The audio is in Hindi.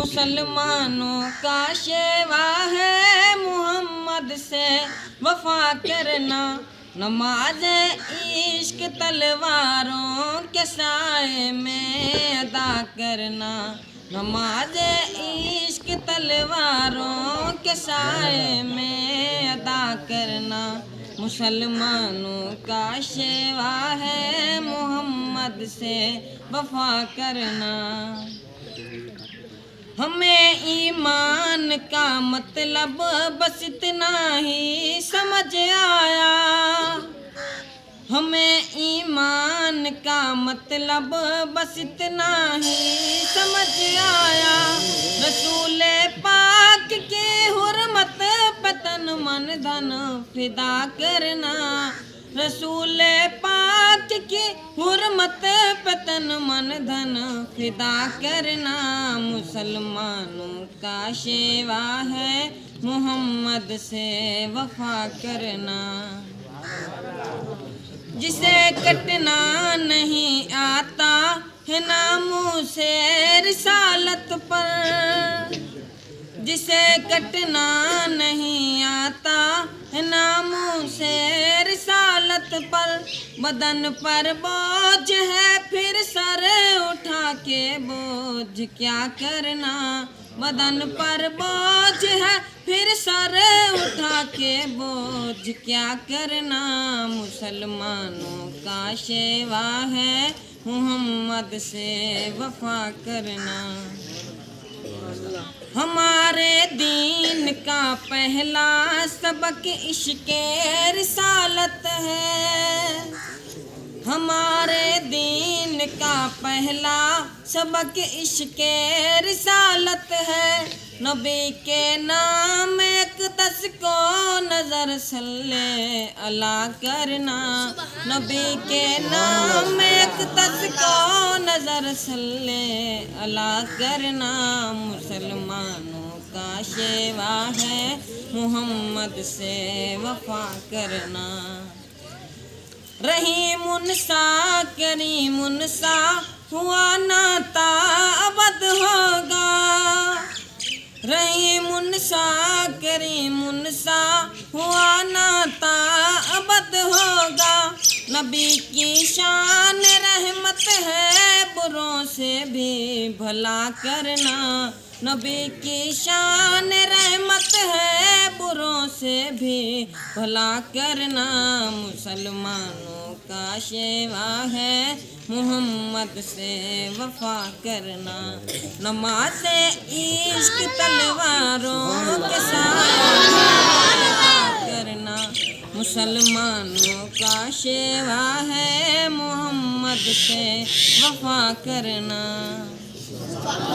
मुसलमानों का शेवा है मोहम्मद से वफा करना। नमाज इश्क तलवारों के साए में अदा करना। नमाज इश्क तलवारों के साए में अदा करना। मुसलमानों का शेवा है मोहम्मद से वफा करना। हमें ईमान का मतलब बस इतना ही समझ आया। हमें ईमान का मतलब बस इतना ही समझ आया। रसूल पाक की हुर्मत पे तन मन धन फिदा करना। रसूल पाक की हुर्मत पे तन मन धन फिदा करना। मुसलमानों का शेवा है मोहम्मद से वफा करना। जिसे कटना नहीं आता है नामूसे रिसालत पर। जिसे कटना नहीं आता है नामूसे रिसालत पर। बदन पर बोझ है फिर सर उठा के बोझ क्या करना। बदन पर बोझ है फिर सर उठा के बोझ क्या करना। मुसलमानों का शेवा है मोहम्मद से वफा करना। हमारे दीन का पहला सबक इश्क़े रिसालत है। हमारे दीन का पहला सबक इश्क़े रिसालत है। नबी के नाम एक दस को नजर सल्ले अला करना। नबी के नाम एक दस को नजर सल्ले अला करना। मुसलमानों का शेवा है मोहम्मद से वफा करना। रहीमुनसा करीमुनसा हुआ नाता अबद होगा। रहीमुनसा करीमुनसा हुआ नाता अबद होगा। नबी की शान रहमत है बुरों से भी भला करना। नबी की शान रहमत है बुरों से भी भला करना। मुसलमानों का शेवा है मोहम्मद से वफा करना। नमाज इश्क तलवारों के साथ करना। मुसलमानों का शेवा है मोहम्मद से वफा करना।